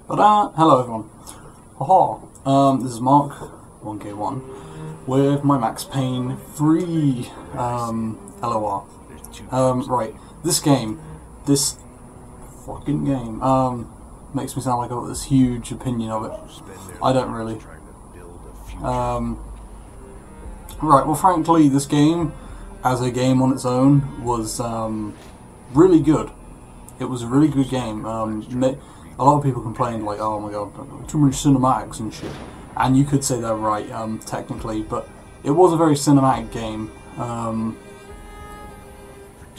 But hello everyone. Haha. This is Mark, 1K1, with my Max Payne 3 L.O.R. Right, this fucking game, makes me sound like I've got this huge opinion of it. I don't really. Right, well frankly, this game, as a game on its own, was really good. It was a really good game. A lot of people complained, like, oh my god, too many cinematics and shit. And you could say they're right, technically, but it was a very cinematic game.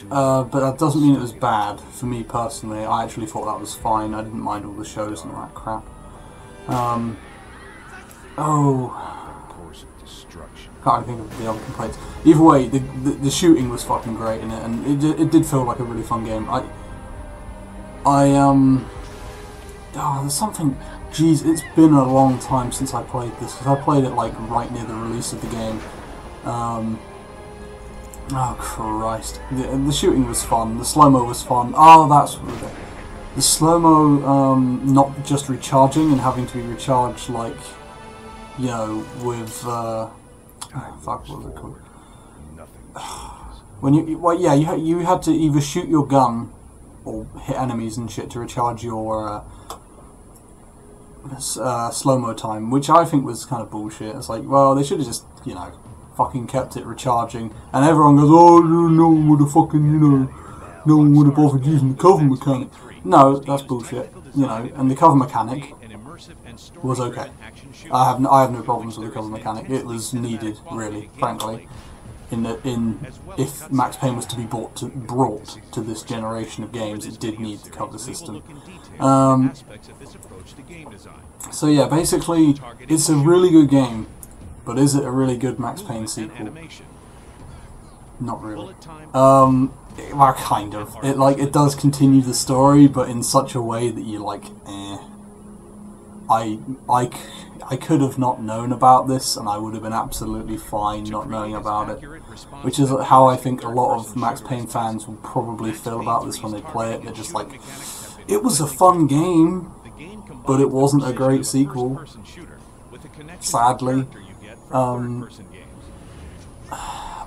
But that doesn't mean it was bad. For me personally, I actually thought that was fine. I didn't mind all the shows and all that crap. Can't think of the other complaints. Either way, the shooting was fucking great in it, and it did feel like a really fun game. There's something. Jeez, it's been a long time since I played this, because I played it like right near the release of the game. Oh Christ, the shooting was fun. The slow-mo was fun. Oh, that's the slow-mo. Not just recharging and having to be recharged, like, you know, with fuck, what was it called? When you had to either shoot your gun or hit enemies and shit to recharge your slow-mo time, which I think was kind of bullshit. It's like, well, they should have just, you know, fucking kept it recharging, and everyone goes, oh, no one would have fucking, you know, no one would have bothered using the cover mechanic. No, that's bullshit, you know, and the cover mechanic was okay. I have no problems with the cover mechanic. It was needed, really, frankly. If Max Payne was to be brought to this generation of games, it did need the cover system. So yeah, basically, it's a really good game, but is it a really good Max Payne sequel? Not really. Well, kind of. It does continue the story, but in such a way that you're like, eh. I could have not known about this, and I would have been absolutely fine not knowing about it. Which is how I think a lot of Max Payne fans will probably feel about this when they play it. They're just like, it was a fun game, but it wasn't a great sequel. Sadly. I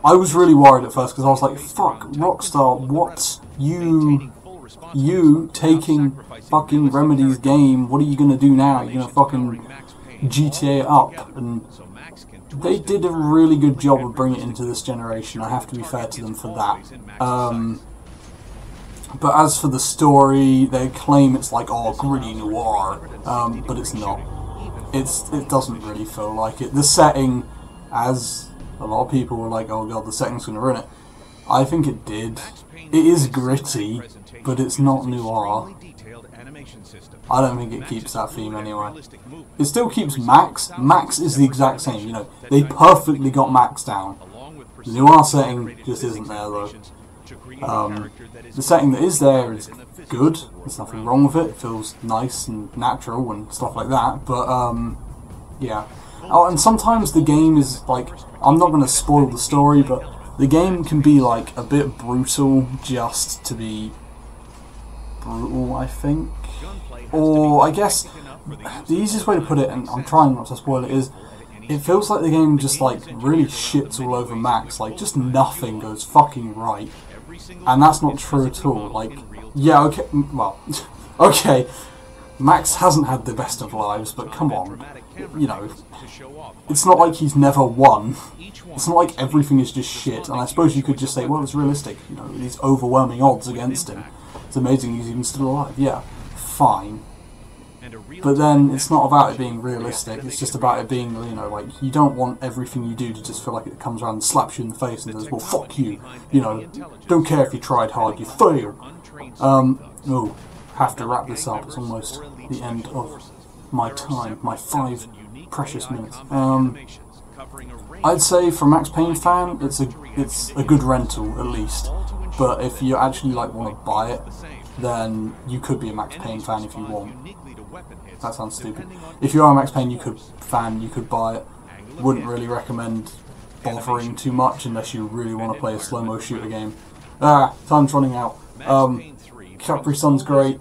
was really worried at first, because I was like, fuck, Rockstar, what? You taking fucking Remedy's game, what are you gonna do now? You're gonna fucking GTA it up? And they did a really good job of bringing it into this generation. I have to be fair to them for that. But as for the story, they claim it's like, oh, gritty noir, but it's not. It doesn't really feel like it. The setting, as a lot of people were like, oh god, the setting's gonna ruin it. I think it did. It is gritty, but it's not noir. I don't think it keeps that theme anyway. It still keeps Max. Max is the exact same, you know. They perfectly got Max down. The noir setting just isn't there though. The setting that is there is good. There's nothing wrong with it. It feels nice and natural and stuff like that. But yeah. Oh, and sometimes the game is like, I'm not going to spoil the story, but the game can be like a bit brutal just to be brutal, I think. Or I guess the easiest way to put it, and I'm trying not to spoil it, is it feels like the game just like really shits all over Max. Like just nothing goes fucking right, and that's not true at all. Like, yeah, okay, well, okay, Max hasn't had the best of lives, but come on, you know, it's not like he's never won. It's not like everything is just shit, and I suppose you could just say, well, it's realistic, you know, these overwhelming odds against him. It's amazing he's even still alive. Yeah, fine. But then it's not about it being realistic, it's just about it being, you know, like, you don't want everything you do to just feel like it comes around and slaps you in the face and says, well, fuck you, you know, don't care if you tried hard, you failed. Oh, have to wrap this up, it's almost the end of my time, my 5 precious minutes. I'd say for a Max Payne fan, it's a good rental, at least. But if you actually like want to buy it, then you could be a Max Payne fan if you want. That sounds stupid. If you are a Max Payne you could buy it. Wouldn't really recommend bothering too much unless you really want to play a slow-mo shooter game. Time's running out. Capri Sun's great.